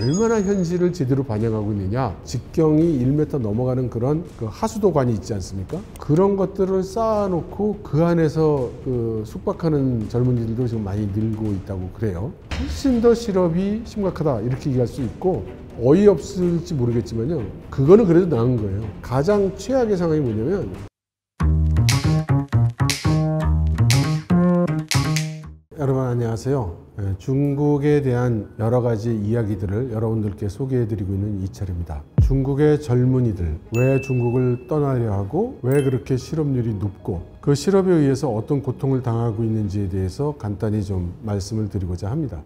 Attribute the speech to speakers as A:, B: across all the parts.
A: 얼마나 현실을 제대로 반영하고 있느냐. 직경이 1m 넘어가는 그런 그 하수도관이 있지 않습니까? 그런 것들을 쌓아놓고 그 안에서 그 숙박하는 젊은이들도 지금 많이 늘고 있다고 그래요. 훨씬 더 실업이 심각하다 이렇게 얘기할 수 있고, 어이없을지 모르겠지만요, 그거는 그래도 나은 거예요. 가장 최악의 상황이 뭐냐면, 여러분 안녕하세요. 중국에 대한 여러 가지 이야기들을 여러분들께 소개해드리고 있는 이철입니다. 중국의 젊은이들, 왜 중국을 떠나려 하고 왜 그렇게 실업률이 높고 그 실업에 의해서 어떤 고통을 당하고 있는지에 대해서 간단히 좀 말씀을 드리고자 합니다.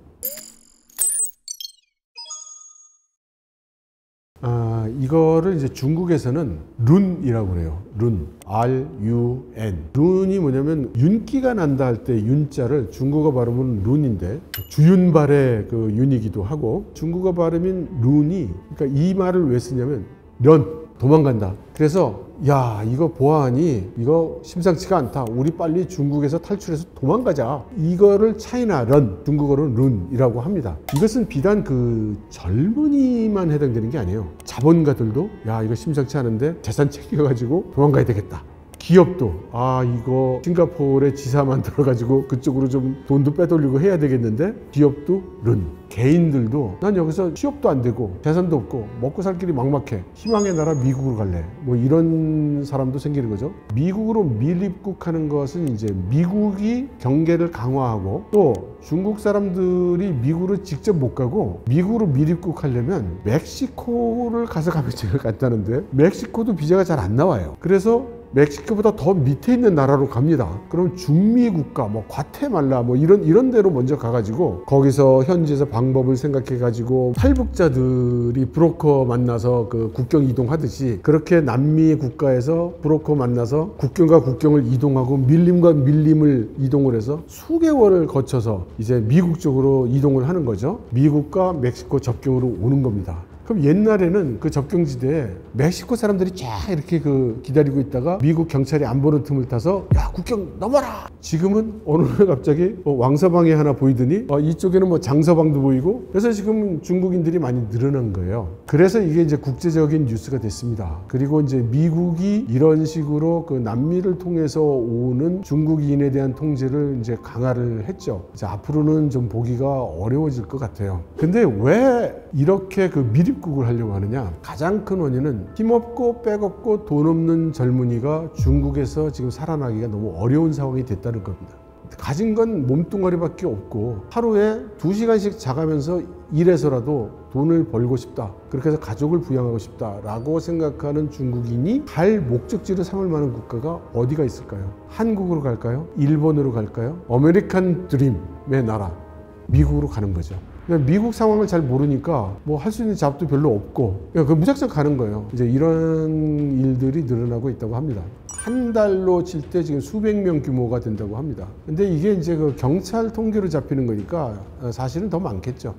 A: 이거를 이제 중국에서는 룬이라고 그래요. 룬. R-U-N. 룬이 뭐냐면 윤기가 난다 할 때 윤자를 중국어 발음은 룬인데, 주윤발의 그 윤이기도 하고, 중국어 발음인 룬이, 그러니까 이 말을 왜 쓰냐면 련, 도망간다. 그래서 야, 이거 보아하니 이거 심상치가 않다. 우리 빨리 중국에서 탈출해서 도망가자. 이거를 차이나 런, 중국어로는 룬이라고 합니다. 이것은 비단 그 젊은이만 해당되는 게 아니에요. 자본가들도 야, 이거 심상치 않은데 재산 챙겨가지고 도망가야 되겠다. 기업도 이거 싱가포르에 지사 만들어가지고 그쪽으로 좀 돈도 빼돌리고 해야 되겠는데, 기업도 룬. 개인들도 난 여기서 취업도 안 되고 재산도 없고 먹고 살 길이 막막해. 희망의 나라 미국으로 갈래. 뭐 이런 사람도 생기는 거죠. 미국으로 밀입국하는 것은 이제 미국이 경계를 강화하고, 또 중국 사람들이 미국으로 직접 못 가고 미국으로 밀입국하려면 멕시코를 가서 가면 제일 간단한데, 멕시코도 비자가 잘 안 나와요. 그래서 멕시코보다 더 밑에 있는 나라로 갑니다. 그럼 중미 국가, 뭐 과테말라, 뭐 이런 데로 먼저 가가지고 거기서 현지에서 방법을 생각해가지고 탈북자들이 브로커 만나서 그 국경 이동하듯이, 그렇게 남미 국가에서 브로커 만나서 국경과 국경을 이동하고 밀림과 밀림을 이동을 해서 수개월을 거쳐서 이제 미국 쪽으로 이동을 하는 거죠. 미국과 멕시코 접경으로 오는 겁니다. 그럼 옛날에는 그 접경지대에 멕시코 사람들이 쫙 이렇게 그 기다리고 있다가 미국 경찰이 안 보는 틈을 타서 야, 국경 넘어라! 지금은 어느 날 갑자기 왕서방이 하나 보이더니 이쪽에는 뭐 장서방도 보이고, 그래서 지금 중국인들이 많이 늘어난 거예요. 그래서 이게 이제 국제적인 뉴스가 됐습니다. 그리고 이제 미국이 이런 식으로 그 남미를 통해서 오는 중국인에 대한 통제를 이제 강화를 했죠. 이제 앞으로는 좀 보기가 어려워질 것 같아요. 근데 왜 이렇게 그 밀입국을 하려고 하느냐? 가장 큰 원인은 힘없고 백없고 돈 없는 젊은이가 중국에서 지금 살아나기가 너무 어려운 상황이 됐다는 겁니다. 가진 건 몸뚱아리밖에 없고 하루에 2시간씩 자가면서 일해서라도 돈을 벌고 싶다, 그렇게 해서 가족을 부양하고 싶다라고 생각하는 중국인이 갈 목적지로 삼을 만한 국가가 어디가 있을까요? 한국으로 갈까요? 일본으로 갈까요? 아메리칸 드림의 나라 미국으로 가는 거죠. 미국 상황을 잘 모르니까 뭐 할 수 있는 잡도 별로 없고 그 무작정 가는 거예요. 이제 이런 일들이 늘어나고 있다고 합니다. 한 달로 칠 때 지금 수백 명 규모가 된다고 합니다. 근데 이게 이제 그 경찰 통계로 잡히는 거니까 사실은 더 많겠죠.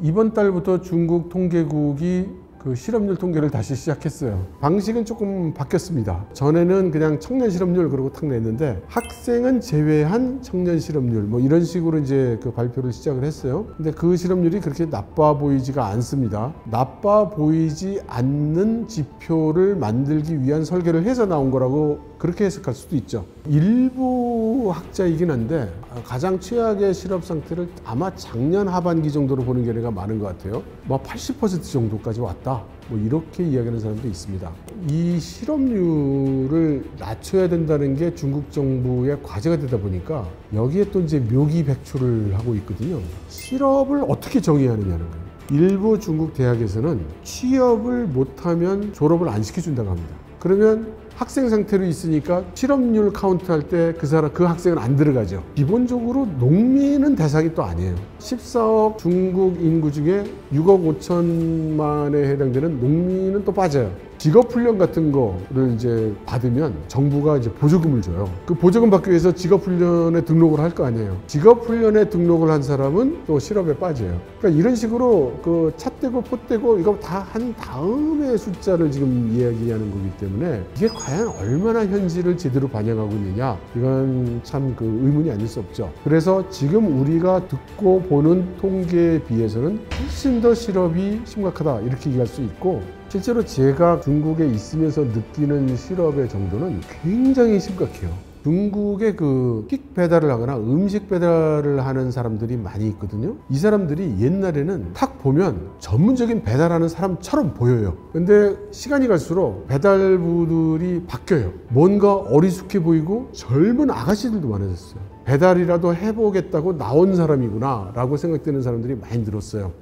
A: 이번 달부터 중국 통계국이 그 실업률 통계를 다시 시작했어요. 방식은 조금 바뀌었습니다. 전에는 그냥 청년 실업률 그러고 탁 냈는데, 학생은 제외한 청년 실업률 뭐 이런 식으로 이제 그 발표를 시작을 했어요. 근데 그 실업률이 그렇게 나빠 보이지가 않습니다. 나빠 보이지 않는 지표를 만들기 위한 설계를 해서 나온 거라고 그렇게 해석할 수도 있죠. 일부 학자이긴 한데 가장 최악의 실업 상태를 아마 작년 하반기 정도로 보는 견해가 많은 것 같아요. 뭐 80% 정도까지 왔다, 뭐 이렇게 이야기하는 사람도 있습니다. 이 실업률을 낮춰야 된다는 게 중국 정부의 과제가 되다 보니까 여기에 또 이제 묘기백출을 하고 있거든요. 실업을 어떻게 정의해야 하느냐는 거예요. 일부 중국 대학에서는 취업을 못하면 졸업을 안 시켜준다고 합니다. 그러면 학생 상태로 있으니까 실업률 카운트할 때 그 학생은 안 들어가죠. 기본적으로 농민은 대상이 또 아니에요. 14억 중국 인구 중에 6억 5천만에 해당되는 농민은 또 빠져요. 직업훈련 같은 거를 이제 받으면 정부가 이제 보조금을 줘요. 그 보조금 받기 위해서 직업훈련에 등록을 할 거 아니에요. 직업훈련에 등록을 한 사람은 또 실업에 빠져요. 그러니까 이런 식으로 그 찻대고 pot대고 이거 다 한 다음에 숫자를 지금 이야기하는 거기 때문에 이게 과연 얼마나 현실을 제대로 반영하고 있느냐, 이건 참 그 의문이 아닐 수 없죠. 그래서 지금 우리가 듣고 보는 통계에 비해서는 훨씬 더 실업이 심각하다, 이렇게 얘기할 수 있고, 실제로 제가 중국에 있으면서 느끼는 실업의 정도는 굉장히 심각해요. 중국에 그 픽 배달을 하거나 음식 배달을 하는 사람들이 많이 있거든요. 이 사람들이 옛날에는 탁 보면 전문적인 배달하는 사람처럼 보여요. 근데 시간이 갈수록 배달부들이 바뀌어요. 뭔가 어리숙해 보이고 젊은 아가씨들도 많아졌어요. 배달이라도 해보겠다고 나온 사람이구나 라고 생각되는 사람들이 많이 늘었어요.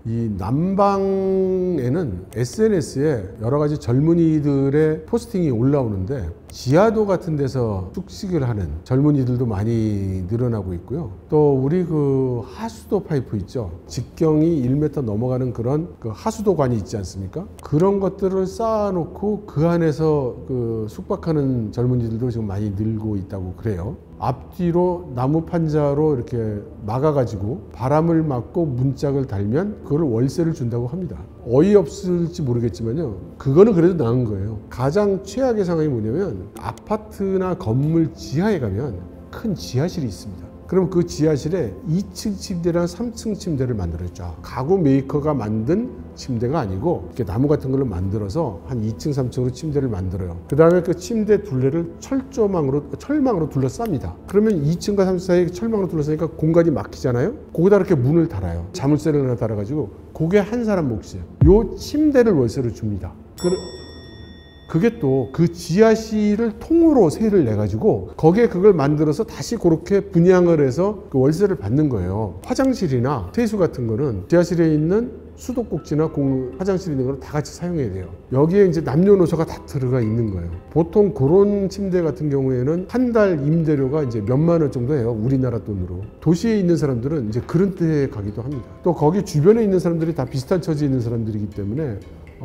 A: 이 남방에는 SNS에 여러 가지 젊은이들의 포스팅이 올라오는데 지하도 같은 데서 숙식을 하는 젊은이들도 많이 늘어나고 있고요. 또 우리 그 하수도 파이프 있죠. 직경이 1m 넘어가는 그런 그 하수도관이 있지 않습니까? 그런 것들을 쌓아놓고 그 안에서 그 숙박하는 젊은이들도 지금 많이 늘고 있다고 그래요. 앞뒤로 나무 판자로 이렇게 막아가지고 바람을 막고 문짝을 달면 그걸 월세를 준다고 합니다. 어이없을지 모르겠지만요, 그거는 그래도 나은 거예요. 가장 최악의 상황이 뭐냐면 아파트나 건물 지하에 가면 큰 지하실이 있습니다. 그럼 그 지하실에 2층 침대랑 3층 침대를 만들었죠. 가구 메이커가 만든 침대가 아니고 이렇게 나무 같은 걸로 만들어서 한 2층, 3층으로 침대를 만들어요. 그 다음에 그 침대 둘레를 철망으로 둘러쌉니다. 그러면 2층과 3층 사이에 철망으로 둘러싸니까 공간이 막히잖아요. 거기다 이렇게 문을 달아요. 자물쇠를 하나 달아가지고 그게 한 사람 몫이에요. 요 침대를 월세로 줍니다. 그게 또 그 지하실을 통으로 세를 내가지고 거기에 그걸 만들어서 다시 그렇게 분양을 해서 그 월세를 받는 거예요. 화장실이나 세수 같은 거는 지하실에 있는 수도꼭지나 화장실 있는 거는 다 같이 사용해야 돼요. 여기에 이제 남녀노소가 다 들어가 있는 거예요. 보통 그런 침대 같은 경우에는 한 달 임대료가 이제 몇만 원 정도 해요. 우리나라 돈으로. 도시에 있는 사람들은 이제 그런 데에 가기도 합니다. 또 거기 주변에 있는 사람들이 다 비슷한 처지에 있는 사람들이기 때문에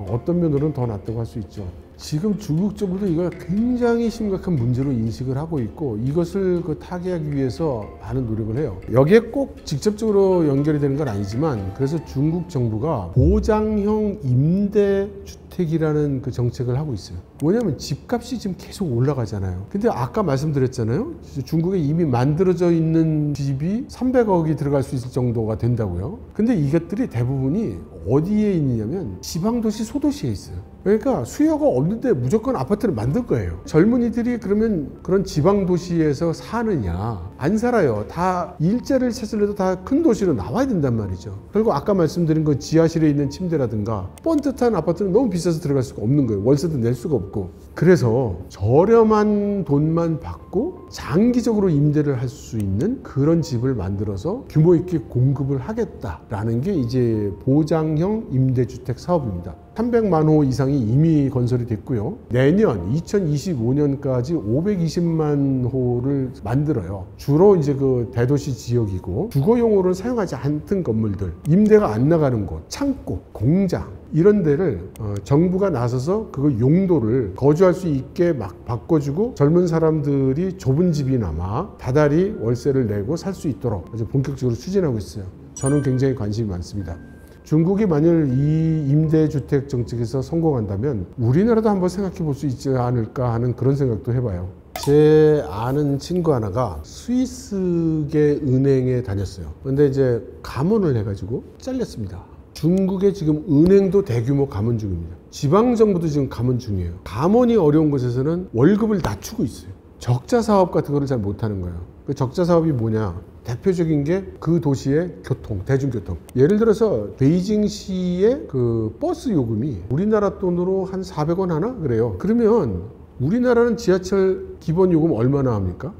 A: 어떤 면으로는 더 낫다고 할 수 있죠. 지금 중국 정부도 이걸 굉장히 심각한 문제로 인식을 하고 있고 이것을 타개하기 위해서 많은 노력을 해요. 여기에 꼭 직접적으로 연결이 되는 건 아니지만 그래서 중국 정부가 보장형 임대주택이라는 그 정책을 하고 있어요. 뭐냐면 집값이 지금 계속 올라가잖아요. 근데 아까 말씀드렸잖아요. 중국에 이미 만들어져 있는 집이 300억이 들어갈 수 있을 정도가 된다고요. 근데 이것들이 대부분이 어디에 있느냐면 지방도시 소도시에 있어요. 그러니까 수요가 없는데 무조건 아파트를 만들 거예요. 젊은이들이 그러면 그런 지방도시에서 사느냐? 안 살아요. 다 일자리를 찾으려도 다 큰 도시로 나와야 된단 말이죠. 그리고 아까 말씀드린 그 지하실에 있는 침대라든가 번듯한 아파트는 너무 비싸서 들어갈 수가 없는 거예요. 월세도 낼 수가 없고. 그래서 저렴한 돈만 받고 장기적으로 임대를 할 수 있는 그런 집을 만들어서 규모 있게 공급을 하겠다라는 게 이제 보장형 임대주택 사업입니다. 300만 호 이상이 이미 건설이 됐고요. 내년 2025년까지 520만 호를 만들어요. 주로 이제 그 대도시 지역이고 주거용으로는 사용하지 않던 건물들, 임대가 안 나가는 곳, 창고, 공장 이런 데를 정부가 나서서 그 용도를 거주할 수 있게 막 바꿔주고 젊은 사람들이 좁은 집이나마 다달이 월세를 내고 살 수 있도록 아주 본격적으로 추진하고 있어요. 저는 굉장히 관심이 많습니다. 중국이 만일 이 임대주택 정책에서 성공한다면 우리나라도 한번 생각해 볼 수 있지 않을까 하는 그런 생각도 해봐요. 제 아는 친구 하나가 스위스계 은행에 다녔어요. 근데 이제 감원을 해가지고 잘렸습니다. 중국의 지금 은행도 대규모 감원 중입니다. 지방정부도 지금 감원 중이에요. 감원이 어려운 곳에서는 월급을 낮추고 있어요. 적자 사업 같은 거를 잘 못하는 거예요. 그 적자 사업이 뭐냐? 대표적인 게 그 도시의 교통, 대중교통. 예를 들어서 베이징시의 그 버스 요금이 우리나라 돈으로 한 400원 하나? 그래요. 그러면 우리나라는 지하철 기본 요금 얼마나 합니까?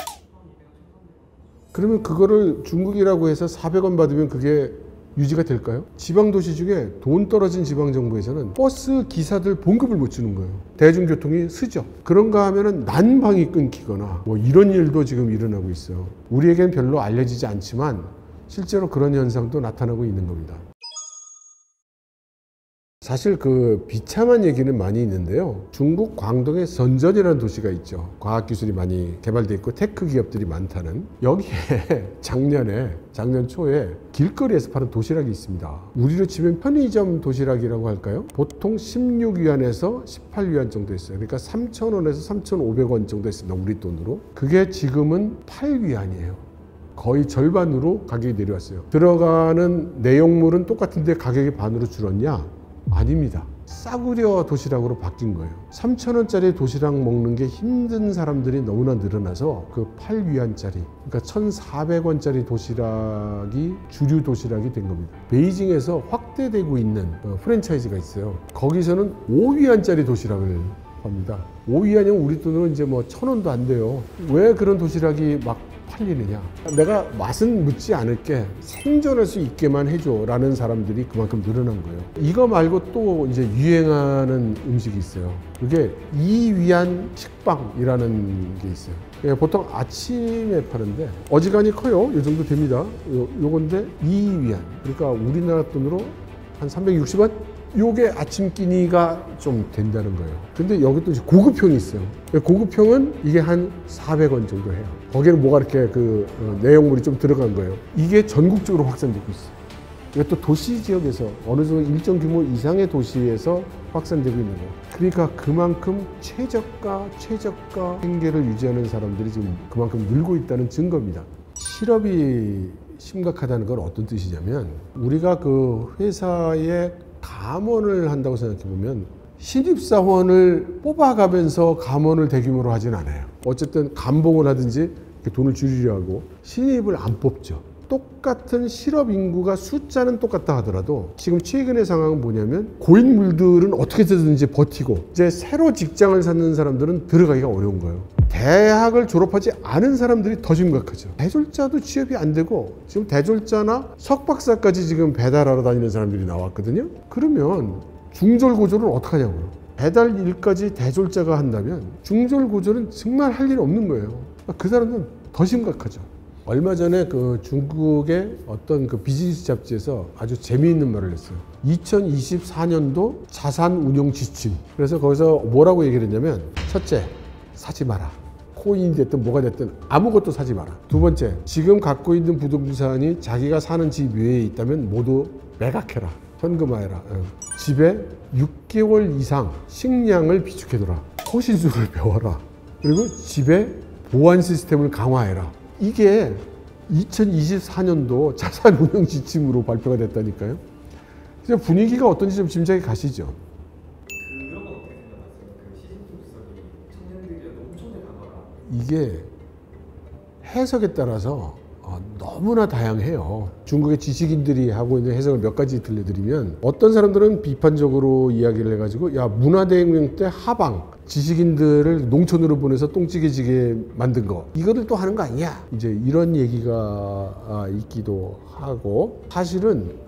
A: 그러면 그거를 중국이라고 해서 400원 받으면 그게 유지가 될까요? 지방도시 중에 돈 떨어진 지방정부에서는 버스 기사들 봉급을 못 주는 거예요. 대중교통이 쓰죠. 그런가 하면은 난방이 끊기거나 뭐 이런 일도 지금 일어나고 있어요. 우리에겐 별로 알려지지 않지만 실제로 그런 현상도 나타나고 있는 겁니다. 사실 그 비참한 얘기는 많이 있는데요. 중국 광동에 선전이라는 도시가 있죠. 과학기술이 많이 개발되어 있고 테크 기업들이 많다는. 여기에 작년 초에 길거리에서 파는 도시락이 있습니다. 우리로 치면 편의점 도시락이라고 할까요? 보통 16위안에서 18위안 정도 했어요. 그러니까 3,000원에서 3,500원 정도 했습니다. 우리 돈으로. 그게 지금은 8위안이에요. 거의 절반으로 가격이 내려왔어요. 들어가는 내용물은 똑같은데 가격이 반으로 줄었냐? 아닙니다. 싸구려 도시락으로 바뀐 거예요. 3,000원짜리 도시락 먹는 게 힘든 사람들이 너무나 늘어나서 그 8위안짜리, 그러니까 1,400원짜리 도시락이 주류 도시락이 된 겁니다. 베이징에서 확대되고 있는 프랜차이즈가 있어요. 거기서는 5위안짜리 도시락을 팝니다. 5위안이면 우리 돈으로 이제 뭐 1,000원도 안 돼요. 왜 그런 도시락이 막 팔리느냐? 내가 맛은 묻지 않을게, 생존할 수 있게만 해줘 라는 사람들이 그만큼 늘어난 거예요. 이거 말고 또 이제 유행하는 음식이 있어요. 그게 2위안 식빵이라는 게 있어요. 보통 아침에 파는데 어지간히 커요. 이 정도 됩니다. 요건데 2위안, 그러니까 우리나라 돈으로 한 360원? 요게 아침 끼니가 좀 된다는 거예요. 근데 여기 또 고급형이 있어요. 고급형은 이게 한 400원 정도 해요. 거기는 뭐가 이렇게 내용물이 좀 들어간 거예요. 이게 전국적으로 확산되고 있어요. 이게 또 도시 지역에서 어느 정도 일정 규모 이상의 도시에서 확산되고 있는 거예요. 그러니까 그만큼 최저가 생계를 유지하는 사람들이 지금 그만큼 늘고 있다는 증거입니다. 실업이 심각하다는 건 어떤 뜻이냐면, 우리가 그 회사에 감원을 한다고 생각해 보면 신입사원을 뽑아가면서 감원을 대규모로 하진 않아요. 어쨌든 감봉을 하든지 돈을 줄이려 하고 신입을 안 뽑죠. 똑같은 실업 인구가 숫자는 똑같다 하더라도 지금 최근의 상황은 뭐냐면, 고인물들은 어떻게든지 버티고 이제 새로 직장을 찾는 사람들은 들어가기가 어려운 거예요. 대학을 졸업하지 않은 사람들이 더 심각하죠. 대졸자도 취업이 안 되고, 지금 대졸자나 석박사까지 지금 배달하러 다니는 사람들이 나왔거든요. 그러면 중졸고졸은 어떡하냐고요. 배달 일까지 대졸자가 한다면 중졸고졸은 정말 할 일 없는 거예요. 그 사람들은 더 심각하죠. 얼마 전에 그 중국의 어떤 그 비즈니스 잡지에서 아주 재미있는 말을 했어요. 2024년도 자산 운용 지침. 그래서 거기서 뭐라고 얘기를 했냐면, 첫째, 사지 마라. 코인이 됐든 뭐가 됐든 아무것도 사지 마라. 두 번째, 지금 갖고 있는 부동산이 자기가 사는 집 외에 있다면 모두 매각해라. 현금화해라. 집에 6개월 이상 식량을 비축해둬라. 호신술을 배워라. 그리고 집에 보안 시스템을 강화해라. 이게 2024년도 자산운용 지침으로 발표가 됐다니까요. 분위기가 어떤지 좀 짐작이 가시죠.
B: 그런 건 어떻게 생각하세요? 그 시진핑 주석이 청년들이 농촌에 가거라.
A: 이게 해석에 따라서 너무나 다양해요. 중국의 지식인들이 하고 있는 해석을 몇 가지 들려드리면, 어떤 사람들은 비판적으로 이야기를 해가지고, 야, 문화대혁명 때 하방 지식인들을 농촌으로 보내서 똥찌개지게 만든 거, 이거를 또 하는 거 아니야, 이제 이런 얘기가 있기도 하고, 사실은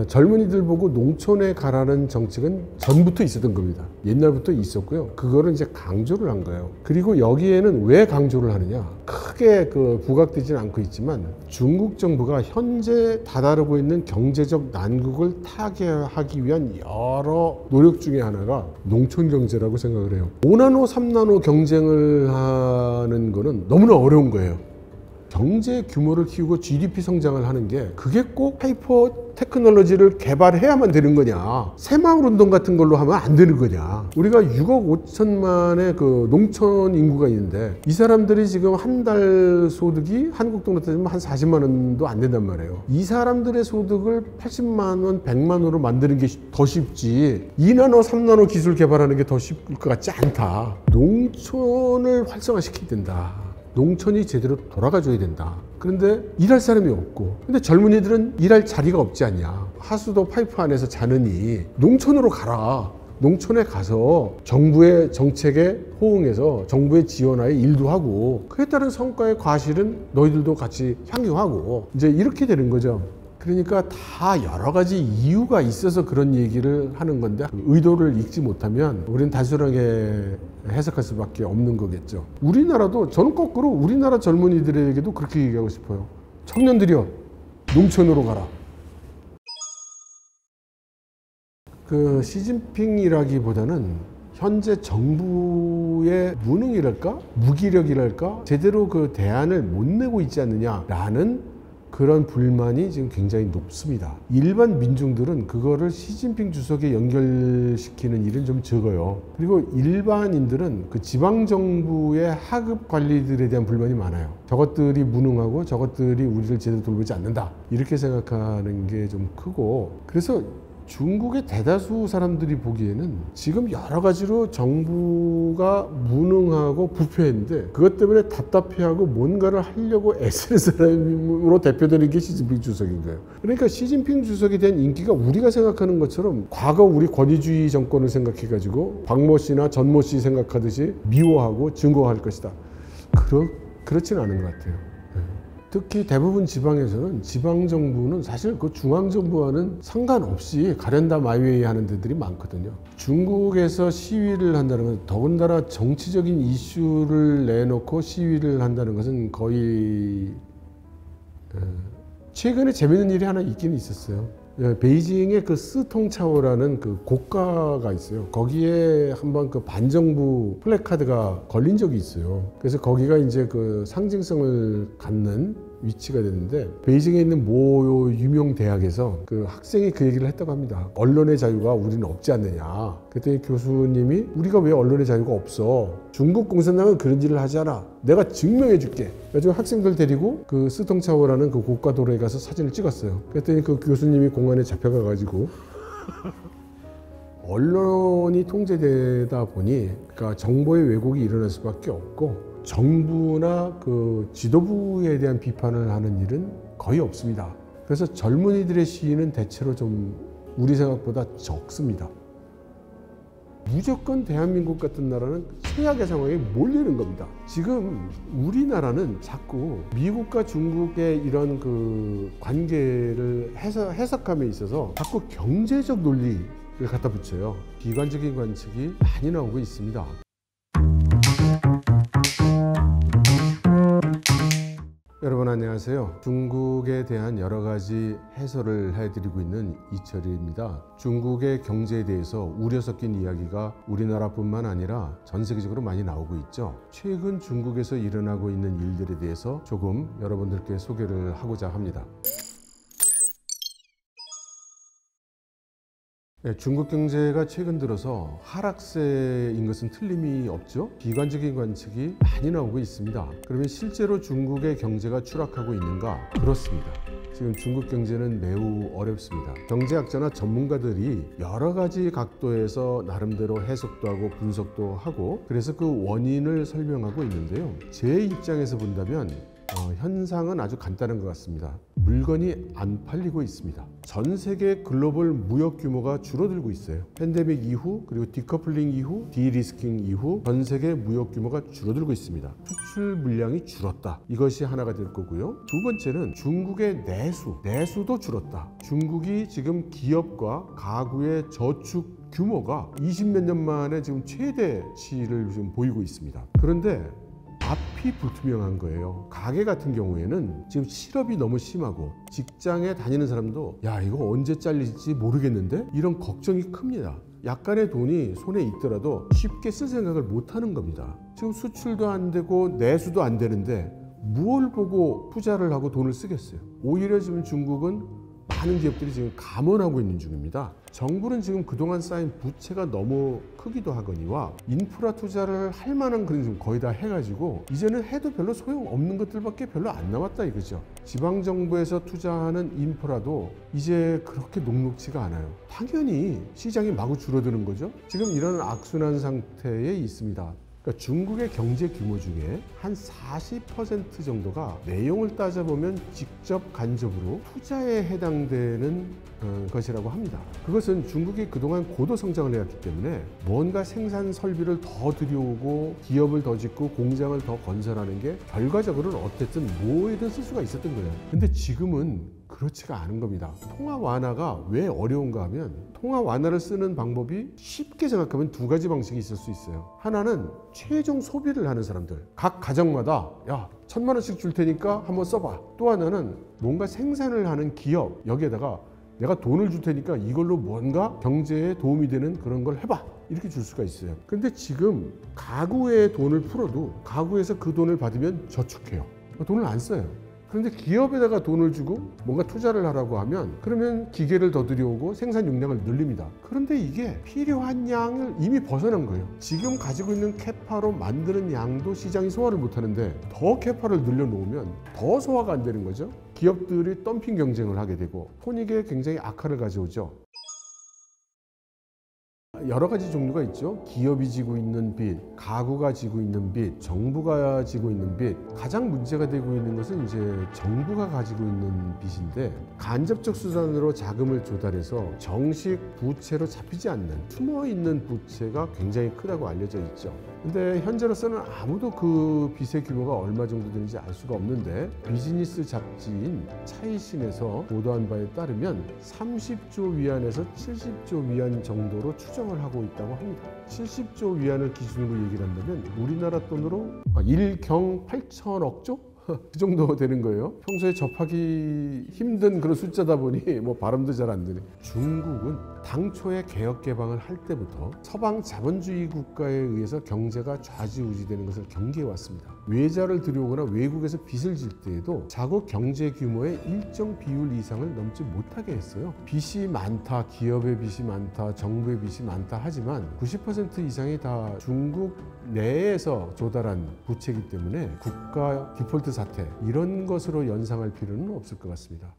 A: 젊은이들 보고 농촌에 가라는 정책은 전부터 있었던 겁니다. 옛날부터 있었고요. 그거를 이제 강조를 한 거예요. 그리고 여기에는 왜 강조를 하느냐, 크게 부각되지는 않고 있지만, 중국 정부가 현재 다다르고 있는 경제적 난국을 타개하기 위한 여러 노력 중에 하나가 농촌 경제라고 생각을 해요. 5나노, 3나노 경쟁을 하는 거는 너무나 어려운 거예요. 경제 규모를 키우고 GDP 성장을 하는 게, 그게 꼭 하이퍼 테크놀로지를 개발해야만 되는 거냐, 새마을운동 같은 걸로 하면 안 되는 거냐. 우리가 6억 5천만의 그 농촌 인구가 있는데, 이 사람들이 지금 한 달 소득이 한국 돈으로 따지면 한 40만 원도 안 된단 말이에요. 이 사람들의 소득을 80만 원, 100만 원으로 만드는 게 더 쉽지, 2나노, 3나노 기술 개발하는 게 더 쉽을 것 같지 않다. 농촌을 활성화시켜야 된다. 농촌이 제대로 돌아가줘야 된다. 그런데 일할 사람이 없고, 근데 젊은이들은 일할 자리가 없지 않냐. 하수도 파이프 안에서 자느니 농촌으로 가라. 농촌에 가서 정부의 정책에 호응해서 정부의 지원하에 일도 하고, 그에 따른 성과의 과실은 너희들도 같이 향유하고, 이제 이렇게 되는 거죠. 그러니까 다 여러 가지 이유가 있어서 그런 얘기를 하는 건데, 의도를 읽지 못하면 우리는 단순하게 해석할 수밖에 없는 거겠죠. 우리나라도, 저는 거꾸로 우리나라 젊은이들에게도 그렇게 얘기하고 싶어요. 청년들이여, 농촌으로 가라. 그 시진핑이라기보다는 현재 정부의 무능이랄까? 무기력이랄까? 제대로 그 대안을 못 내고 있지 않느냐라는 그런 불만이 지금 굉장히 높습니다. 일반 민중들은 그거를 시진핑 주석에 연결시키는 일은 좀 적어요. 그리고 일반인들은 그 지방정부의 하급 관리들에 대한 불만이 많아요. 저것들이 무능하고 저것들이 우리를 제대로 돌보지 않는다. 이렇게 생각하는 게 좀 크고, 그래서 중국의 대다수 사람들이 보기에는 지금 여러 가지로 정부가 무능하고 부패했는데 그것 때문에 답답해하고 뭔가를 하려고 애쓰는 사람으로 대표되는 게 시진핑 주석인 거예요. 그러니까 시진핑 주석에 대한 인기가 우리가 생각하는 것처럼 과거 우리 권위주의 정권을 생각해가지고 박모 씨나 전모 씨 생각하듯이 미워하고 증거할 것이다. 그렇진 않은 것 같아요. 특히 대부분 지방에서는 지방정부는 사실 그 중앙정부와는 상관없이 가련다 마이웨이 하는 데들이 많거든요. 중국에서 시위를 한다는 건, 더군다나 정치적인 이슈를 내놓고 시위를 한다는 것은 거의 최근에 재밌는 일이 하나 있긴 있었어요. 베이징에 그 스통차오라는 그 고가가 있어요. 거기에 한번 그 반정부 플래카드가 걸린 적이 있어요. 그래서 거기가 이제 그 상징성을 갖는 위치가 됐는데, 베이징에 있는 모 유명 대학에서 그 학생이 그 얘기를 했다고 합니다. 언론의 자유가 우리는 없지 않느냐. 그랬더니 교수님이 우리가 왜 언론의 자유가 없어? 중국 공산당은 그런 일을 하지 않아. 내가 증명해 줄게. 그래서 학생들 데리고 그 스통차오라는 그 고가도로에 가서 사진을 찍었어요. 그랬더니 그 교수님이 공안에 잡혀가 가지고 언론이 통제되다 보니 그러니까 정보의 왜곡이 일어날 수밖에 없고, 정부나 그 지도부에 대한 비판을 하는 일은 거의 없습니다. 그래서 젊은이들의 시위는 대체로 좀 우리 생각보다 적습니다. 무조건 대한민국 같은 나라는 최악의 상황에 몰리는 겁니다. 지금 우리나라는 자꾸 미국과 중국의 이런 그 관계를 해석함에 있어서 자꾸 경제적 논리를 갖다 붙여요. 비관적인 관측이 많이 나오고 있습니다. 여러분 안녕하세요. 중국에 대한 여러 가지 해설을 해드리고 있는 이철희입니다. 중국의 경제에 대해서 우려 섞인 이야기가 우리나라뿐만 아니라 전 세계적으로 많이 나오고 있죠. 최근 중국에서 일어나고 있는 일들에 대해서 조금 여러분들께 소개를 하고자 합니다. 네, 중국 경제가 최근 들어서 하락세인 것은 틀림이 없죠. 비관적인 관측이 많이 나오고 있습니다. 그러면 실제로 중국의 경제가 추락하고 있는가? 그렇습니다. 지금 중국 경제는 매우 어렵습니다. 경제학자나 전문가들이 여러 가지 각도에서 나름대로 해석도 하고 분석도 하고, 그래서 그 원인을 설명하고 있는데요. 제 입장에서 본다면 현상은 아주 간단한 것 같습니다. 물건이 안 팔리고 있습니다. 전 세계 글로벌 무역 규모가 줄어들고 있어요. 팬데믹 이후, 그리고 디커플링 이후, 디리스킹 이후 전 세계 무역 규모가 줄어들고 있습니다. 수출 물량이 줄었다. 이것이 하나가 될 거고요. 두 번째는 중국의 내수도 줄었다. 중국이 지금 기업과 가구의 저축 규모가 20몇 년 만에 지금 최대치를 지금 보이고 있습니다. 그런데 앞이 불투명한 거예요. 가게 같은 경우에는 지금 실업이 너무 심하고 직장에 다니는 사람도 야 이거 언제 잘릴지 모르겠는데 이런 걱정이 큽니다. 약간의 돈이 손에 있더라도 쉽게 쓸 생각을 못 하는 겁니다. 지금 수출도 안 되고 내수도 안 되는데 무엇을 보고 투자를 하고 돈을 쓰겠어요. 오히려 지금 중국은 많은 기업들이 지금 감원하고 있는 중입니다. 정부는 지금 그동안 쌓인 부채가 너무 크기도 하거니와 인프라 투자를 할 만한 그런 좀 거의 다 해가지고 이제는 해도 별로 소용없는 것들밖에 별로 안 남았다 이거죠. 지방정부에서 투자하는 인프라도 이제 그렇게 녹록지가 않아요. 당연히 시장이 마구 줄어드는 거죠. 지금 이런 악순환 상태에 있습니다. 그러니까 중국의 경제 규모 중에 한 40% 정도가 내용을 따져보면 직접 간접으로 투자에 해당되는 것이라고 합니다. 그것은 중국이 그동안 고도 성장을 해왔기 때문에 뭔가 생산 설비를 더 들여오고 기업을 더 짓고 공장을 더 건설하는 게 결과적으로는 어쨌든 뭐에든 쓸 수가 있었던 거예요. 근데 지금은 그렇지가 않은 겁니다. 통화 완화가 왜 어려운가 하면 통화 완화를 쓰는 방법이 쉽게 생각하면 두 가지 방식이 있을 수 있어요. 하나는 최종 소비를 하는 사람들, 각 가정마다 야 1,000만 원씩 줄 테니까 한번 써봐. 또 하나는 뭔가 생산을 하는 기업, 여기에다가 내가 돈을 줄 테니까 이걸로 뭔가 경제에 도움이 되는 그런 걸 해봐. 이렇게 줄 수가 있어요. 근데 지금 가구에 돈을 풀어도 가구에서 그 돈을 받으면 저축해요. 돈을 안 써요. 그런데 기업에다가 돈을 주고 뭔가 투자를 하라고 하면 그러면 기계를 더 들여오고 생산 용량을 늘립니다. 그런데 이게 필요한 양을 이미 벗어난 거예요. 지금 가지고 있는 캐파로 만드는 양도 시장이 소화를 못하는데 더 캐파를 늘려놓으면 더 소화가 안 되는 거죠. 기업들이 덤핑 경쟁을 하게 되고 손익에 굉장히 악화를 가져오죠. 여러 가지 종류가 있죠. 기업이 지고 있는 빚, 가구가 지고 있는 빚, 정부가 지고 있는 빚. 가장 문제가 되고 있는 것은 이제 정부가 가지고 있는 빚인데 간접적 수단으로 자금을 조달해서 정식 부채로 잡히지 않는 숨어 있는 부채가 굉장히 크다고 알려져 있죠. 근데 현재로서는 아무도 그 빚의 규모가 얼마 정도 되는지 알 수가 없는데 비즈니스 잡지인 차이신에서 보도한 바에 따르면 30조 위안에서 70조 위안 정도로 추정을 하고 있다고 합니다. 70조 위안을 기준으로 얘기를 한다면 우리나라 돈으로 1경 8천억 조? 그 정도 되는 거예요. 평소에 접하기 힘든 그런 숫자다 보니 뭐 발음도 잘 안 되네. 중국은 당초에 개혁 개방을 할 때부터 서방 자본주의 국가에 의해서 경제가 좌지우지되는 것을 경계해 왔습니다. 외자를 들여오거나 외국에서 빚을 질 때에도 자국 경제 규모의 일정 비율 이상을 넘지 못하게 했어요. 빚이 많다, 기업의 빚이 많다, 정부의 빚이 많다 하지만 90% 이상이 다 중국 내에서 조달한 부채이기 때문에 국가 디폴트 사태 이런 것으로 연상할 필요는 없을 것 같습니다.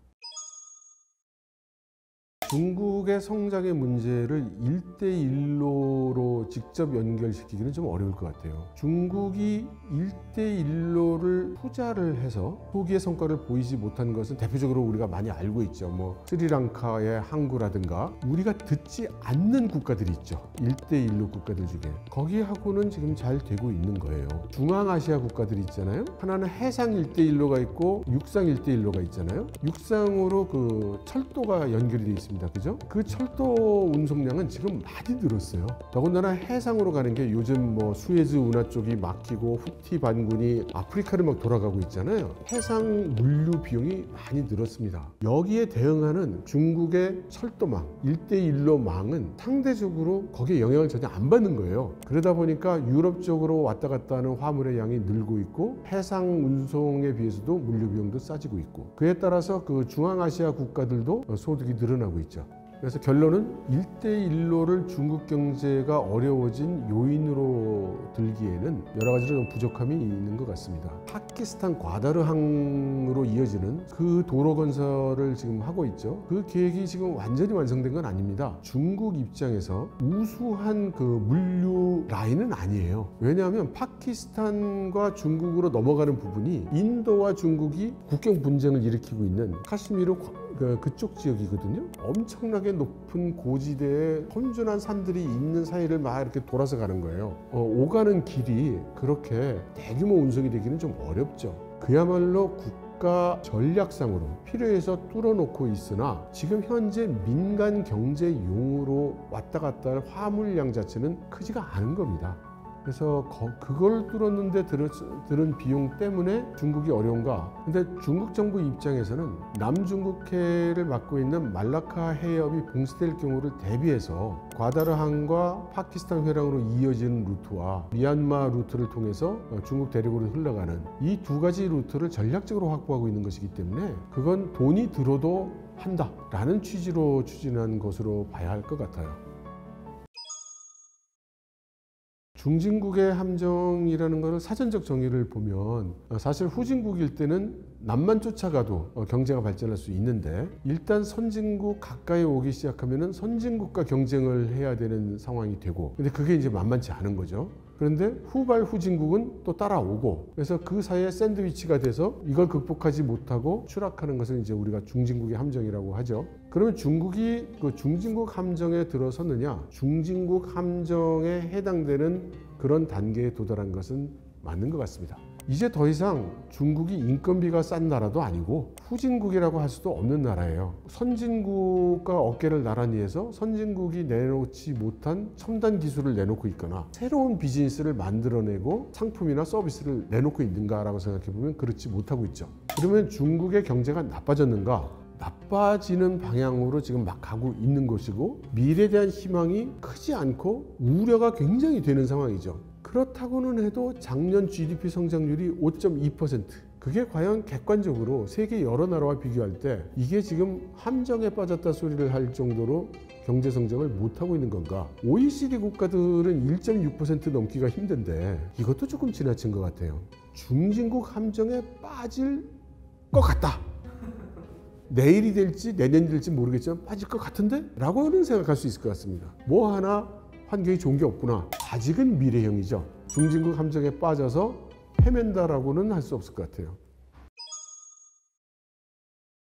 A: 중국의 성장의 문제를 1대1로로 직접 연결시키기는 좀 어려울 것 같아요. 중국이 1대1로를 투자를 해서 초기의 성과를 보이지 못한 것은 대표적으로 우리가 많이 알고 있죠. 뭐 스리랑카의 항구라든가 우리가 듣지 않는 국가들이 있죠. 1대1로 국가들 중에 거기하고는 지금 잘 되고 있는 거예요. 중앙아시아 국가들이 있잖아요. 하나는 해상 1대1로가 있고 육상 1대1로가 있잖아요. 육상으로 그 철도가 연결이 되어 있습니다. 그죠? 그 철도 운송량은 지금 많이 늘었어요. 더군다나 해상으로 가는 게 요즘 뭐 수에즈 운하 쪽이 막히고 후티 반군이 아프리카를 막 돌아가고 있잖아요. 해상 물류 비용이 많이 늘었습니다. 여기에 대응하는 중국의 철도망, 1대1로 망은 상대적으로 거기에 영향을 전혀 안 받는 거예요. 그러다 보니까 유럽 쪽으로 왔다 갔다 하는 화물의 양이 늘고 있고 해상 운송에 비해서도 물류 비용도 싸지고 있고 그에 따라서 그 중앙아시아 국가들도 소득이 늘어나고 있죠. 그래서 결론은 1대1로를 중국 경제가 어려워진 요인으로 들기에는 여러 가지로 좀 부족함이 있는 것 같습니다. 파키스탄 과다르항으로 이어지는 그 도로 건설을 지금 하고 있죠. 그 계획이 지금 완전히 완성된 건 아닙니다. 중국 입장에서 우수한 그 물류 라인은 아니에요. 왜냐하면 파키스탄과 중국으로 넘어가는 부분이 인도와 중국이 국경 분쟁을 일으키고 있는 카슈미르 그쪽 지역이거든요. 엄청나게 높은 고지대에 험준한 산들이 있는 사이를 막 이렇게 돌아서 가는 거예요. 오가는 길이 그렇게 대규모 운송이 되기는 좀 어렵죠. 그야말로 국가 전략상으로 필요해서 뚫어놓고 있으나 지금 현재 민간 경제용으로 왔다 갔다 할 화물량 자체는 크지가 않은 겁니다. 그래서 그걸 뚫었는데 들은 비용 때문에 중국이 어려운가? 근데 중국 정부 입장에서는 남중국해를 맡고 있는 말라카 해협이 봉쇄될 경우를 대비해서 과다르항과 파키스탄 회랑으로 이어지는 루트와 미얀마 루트를 통해서 중국 대륙으로 흘러가는 이 두 가지 루트를 전략적으로 확보하고 있는 것이기 때문에 그건 돈이 들어도 한다라는 취지로 추진한 것으로 봐야 할 것 같아요. 중진국의 함정이라는 것을 사전적 정의를 보면 사실 후진국일 때는 남만 쫓아가도 경제가 발전할 수 있는데 일단 선진국 가까이 오기 시작하면 선진국과 경쟁을 해야 되는 상황이 되고 근데 그게 이제 만만치 않은 거죠. 그런데 후발 후진국은 또 따라오고 그래서 그 사이에 샌드위치가 돼서 이걸 극복하지 못하고 추락하는 것을 이제 우리가 중진국의 함정이라고 하죠. 그러면 중국이 그 중진국 함정에 들어섰느냐? 중진국 함정에 해당되는 그런 단계에 도달한 것은 맞는 것 같습니다. 이제 더 이상 중국이 인건비가 싼 나라도 아니고 후진국이라고 할 수도 없는 나라예요. 선진국과 어깨를 나란히 해서 선진국이 내놓지 못한 첨단 기술을 내놓고 있거나 새로운 비즈니스를 만들어내고 상품이나 서비스를 내놓고 있는가라고 생각해 보면 그렇지 못하고 있죠. 그러면 중국의 경제가 나빠졌는가? 나빠지는 방향으로 지금 막 가고 있는 것이고 미래에 대한 희망이 크지 않고 우려가 굉장히 되는 상황이죠. 그렇다고는 해도 작년 GDP 성장률이 5.2%. 그게 과연 객관적으로 세계 여러 나라와 비교할 때 이게 지금 함정에 빠졌다 소리를 할 정도로 경제 성장을 못하고 있는 건가? OECD 국가들은 1.6% 넘기가 힘든데 이것도 조금 지나친 것 같아요. 중진국 함정에 빠질 것 같다. 내일이 될지 내년이 될지 모르겠지만 빠질 것 같은데? 라고는 생각할 수 있을 것 같습니다. 뭐 하나 환경이 좋은 게 없구나. 아직은 미래형이죠. 중진국 함정에 빠져서 헤맨다라고는 할 수 없을 것 같아요.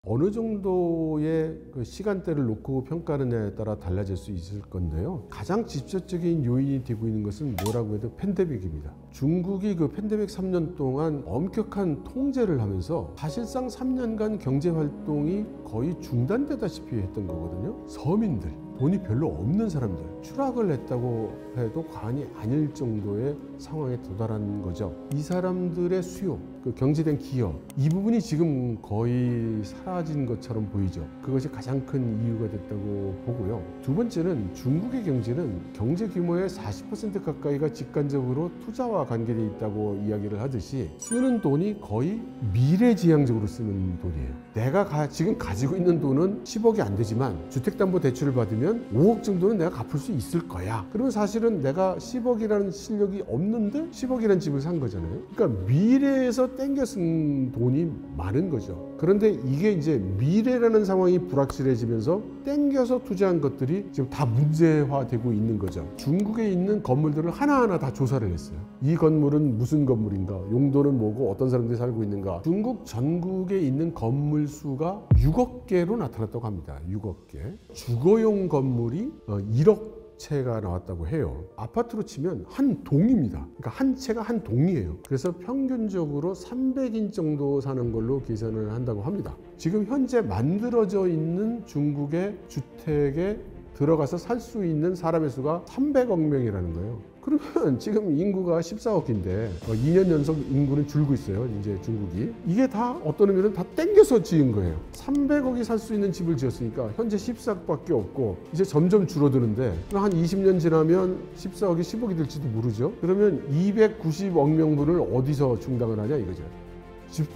A: 어느 정도의 그 시간대를 놓고 평가하느냐에 따라 달라질 수 있을 건데요. 가장 직접적인 요인이 되고 있는 것은 뭐라고 해도 팬데믹입니다. 중국이 그 팬데믹 3년 동안 엄격한 통제를 하면서 사실상 3년간 경제 활동이 거의 중단되다시피 했던 거거든요. 서민들, 돈이 별로 없는 사람들, 추락을 했다고 해도 과언이 아닐 정도의 상황에 도달한 거죠. 이 사람들의 수요, 그 경제된 기여, 이 부분이 지금 거의 사라진 것처럼 보이죠. 그것이 가장 큰 이유가 됐다고 보고요. 두 번째는 중국의 경제는 경제 규모의 40% 가까이가 직간접으로 투자와 관계되어 있다고 이야기를 하듯이 쓰는 돈이 거의 미래지향적으로 쓰는 돈이에요. 내가 지금 가지고 있는 돈은 10억이 안 되지만 주택담보대출을 받으면 5억 정도는 내가 갚을 수 있을 거야. 그러면 사실은 내가 10억이라는 실력이 없는데 10억이라는 집을 산 거잖아요. 그러니까 미래에서 땡겨 쓴 돈이 많은 거죠. 그런데 이게 이제 미래라는 상황이 불확실해지면서 땡겨서 투자한 것들이 지금 다 문제화되고 있는 거죠. 중국에 있는 건물들을 하나하나 다 조사를 했어요. 이 건물은 무슨 건물인가, 용도는 뭐고 어떤 사람들이 살고 있는가. 중국 전국에 있는 건물 수가 6억 개로 나타났다고 합니다. 6억 개. 주거용 건물이 1억 채가 나왔다고 해요. 아파트로 치면 한 동입니다. 그러니까 한 채가 한 동이에요. 그래서 평균적으로 300인 정도 사는 걸로 계산을 한다고 합니다. 지금 현재 만들어져 있는 중국의 주택에 들어가서 살 수 있는 사람의 수가 300억 명이라는 거예요. 그러면 지금 인구가 14억인데 2년 연속 인구는 줄고 있어요. 이제 중국이. 이게 다 어떤 의미는 다 땡겨서 지은 거예요. 300억이 살 수 있는 집을 지었으니까 현재 14억밖에 없고 이제 점점 줄어드는데 한 20년 지나면 14억이 10억이 될지도 모르죠. 그러면 290억 명분을 어디서 충당을 하냐 이거죠.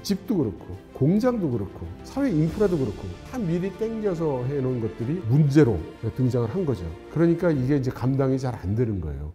A: 집도 그렇고 공장도 그렇고 사회 인프라도 그렇고 다 미리 땡겨서 해놓은 것들이 문제로 등장을 한 거죠. 그러니까 이게 이제 감당이 잘 안 되는 거예요.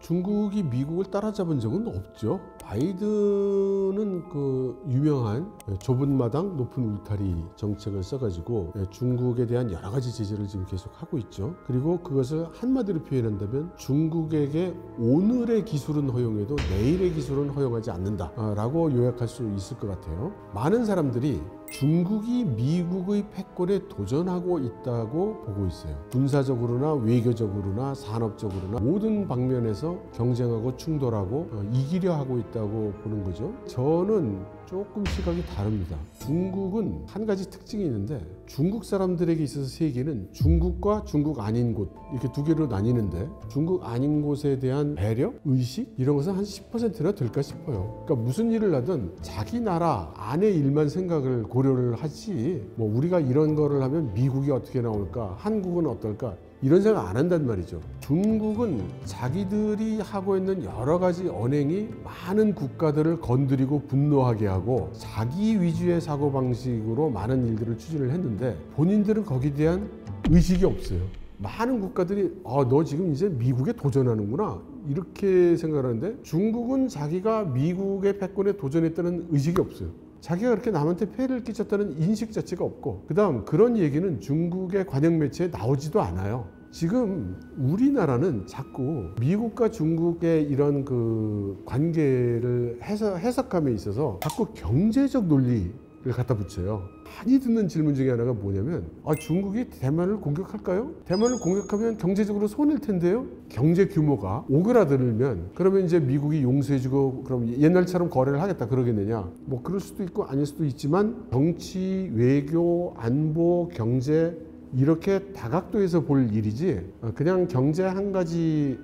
A: 중국이 미국을 따라잡은 적은 없죠. 바이든은 그 유명한 좁은 마당 높은 울타리 정책을 써가지고 중국에 대한 여러 가지 제재를 지금 계속 하고 있죠. 그리고 그것을 한마디로 표현한다면 중국에게 오늘의 기술은 허용해도 내일의 기술은 허용하지 않는다라고 요약할 수 있을 것 같아요. 많은 사람들이 중국이 미국의 패권에 도전하고 있다고 보고 있어요. 군사적으로나 외교적으로나 산업적으로나 모든 방면에서 경쟁하고 충돌하고 이기려 하고 있다고 보는 거죠. 저는 조금 시각이 다릅니다. 중국은 한 가지 특징이 있는데 중국 사람들에게 있어서 세계는 중국과 중국 아닌 곳 이렇게 두 개로 나뉘는데 중국 아닌 곳에 대한 배려, 의식 이런 것은 한 10%나 될까 싶어요. 그러니까 무슨 일을 하든 자기 나라 안의 일만 생각을 고려를 하지 뭐 우리가 이런 거를 하면 미국이 어떻게 나올까, 한국은 어떨까 이런 생각 안 한단 말이죠. 중국은 자기들이 하고 있는 여러 가지 언행이 많은 국가들을 건드리고 분노하게 하고 자기 위주의 사고방식으로 많은 일들을 추진을 했는데 본인들은 거기에 대한 의식이 없어요. 많은 국가들이 너 지금 이제 미국에 도전하는구나 이렇게 생각하는데 중국은 자기가 미국의 패권에 도전했다는 의식이 없어요. 자기가 그렇게 남한테 폐해를 끼쳤다는 인식 자체가 없고 그다음 그런 얘기는 중국의 관영 매체에 나오지도 않아요. 지금 우리나라는 자꾸 미국과 중국의 이런 그 관계를 해석함에 있어서 자꾸 경제적 논리를 갖다 붙여요. 많이 듣는 질문 중에 하나가 뭐냐면 중국이 대만을 공격할까요? 대만을 공격하면 경제적으로 손해일 텐데요. 경제 규모가 오그라들면 그러면 이제 미국이 용서해주고 그럼 옛날처럼 거래를 하겠다 그러겠느냐? 뭐 그럴 수도 있고 아닐 수도 있지만 정치, 외교, 안보, 경제 이렇게 다각도에서 볼 일이지 그냥 경제 한 가지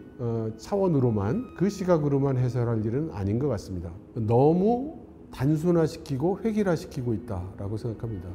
A: 차원으로만 그 시각으로만 해설할 일은 아닌 것 같습니다. 너무 단순화시키고 획일화시키고 있다라고 생각합니다.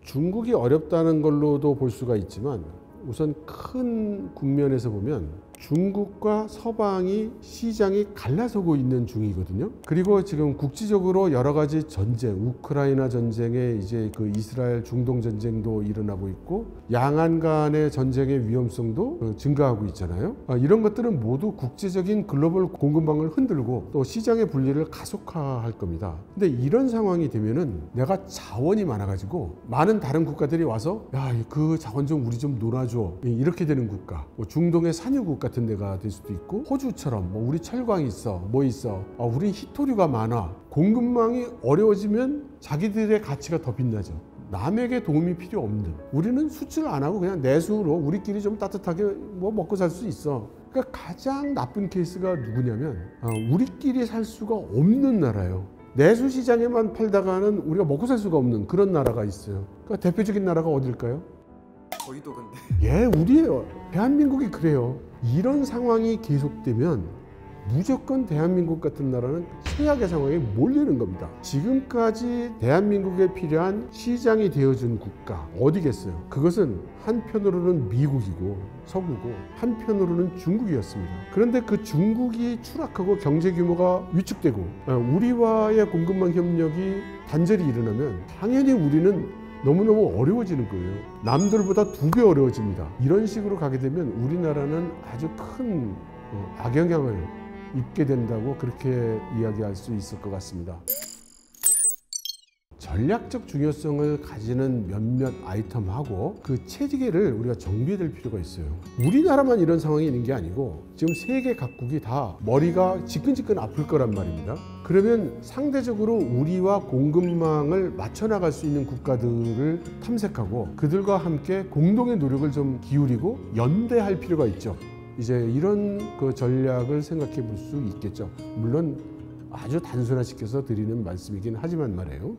A: 중국이 어렵다는 걸로도 볼 수가 있지만 우선 큰 국면에서 보면 중국과 서방이 시장이 갈라서고 있는 중이거든요. 그리고 지금 국지적으로 여러 가지 전쟁, 우크라이나 전쟁에 이제 그 이스라엘 중동 전쟁도 일어나고 있고 양안 간의 전쟁의 위험성도 증가하고 있잖아요. 이런 것들은 모두 국제적인 글로벌 공급망을 흔들고 또 시장의 분리를 가속화할 겁니다. 근데 이런 상황이 되면은 내가 자원이 많아가지고 많은 다른 국가들이 와서 야, 그 자원 좀 우리 좀 놀아줘. 이렇게 되는 국가. 중동의 산유국 같은 데가 될 수도 있고 호주처럼 우리 철광이 있어 뭐 있어 우리 히토류가 많아. 공급망이 어려워지면 자기들의 가치가 더 빛나죠. 남에게 도움이 필요 없는, 우리는 수출 안 하고 그냥 내수로 우리끼리 좀 따뜻하게 뭐 먹고 살 수 있어. 그러니까 가장 나쁜 케이스가 누구냐면 우리끼리 살 수가 없는 나라예요. 내수 시장에만 팔다가는 우리가 먹고 살 수가 없는 그런 나라가 있어요. 그러니까 대표적인 나라가 어딜까요?
B: 저희도 근데
A: 예, 우리예요. 대한민국이 그래요. 이런 상황이 계속되면 무조건 대한민국 같은 나라는 최악의 상황에 몰리는 겁니다. 지금까지 대한민국에 필요한 시장이 되어준 국가 어디겠어요? 그것은 한편으로는 미국이고 서구고 한편으로는 중국이었습니다. 그런데 그 중국이 추락하고 경제 규모가 위축되고 우리와의 공급망 협력이 단절이 일어나면 당연히 우리는 너무너무 어려워지는 거예요. 남들보다 2배 어려워집니다. 이런 식으로 가게 되면 우리나라는 아주 큰 악영향을 입게 된다고 그렇게 이야기할 수 있을 것 같습니다. 전략적 중요성을 가지는 몇몇 아이템하고 그 체계를 우리가 정비해야 될 필요가 있어요. 우리나라만 이런 상황이 있는 게 아니고 지금 세계 각국이 다 머리가 지끈지끈 아플 거란 말입니다. 그러면 상대적으로 우리와 공급망을 맞춰 나갈 수 있는 국가들을 탐색하고 그들과 함께 공동의 노력을 좀 기울이고 연대할 필요가 있죠. 이제 이런 그 전략을 생각해 볼 수 있겠죠. 물론 아주 단순화시켜서 드리는 말씀이긴 하지만 말이에요.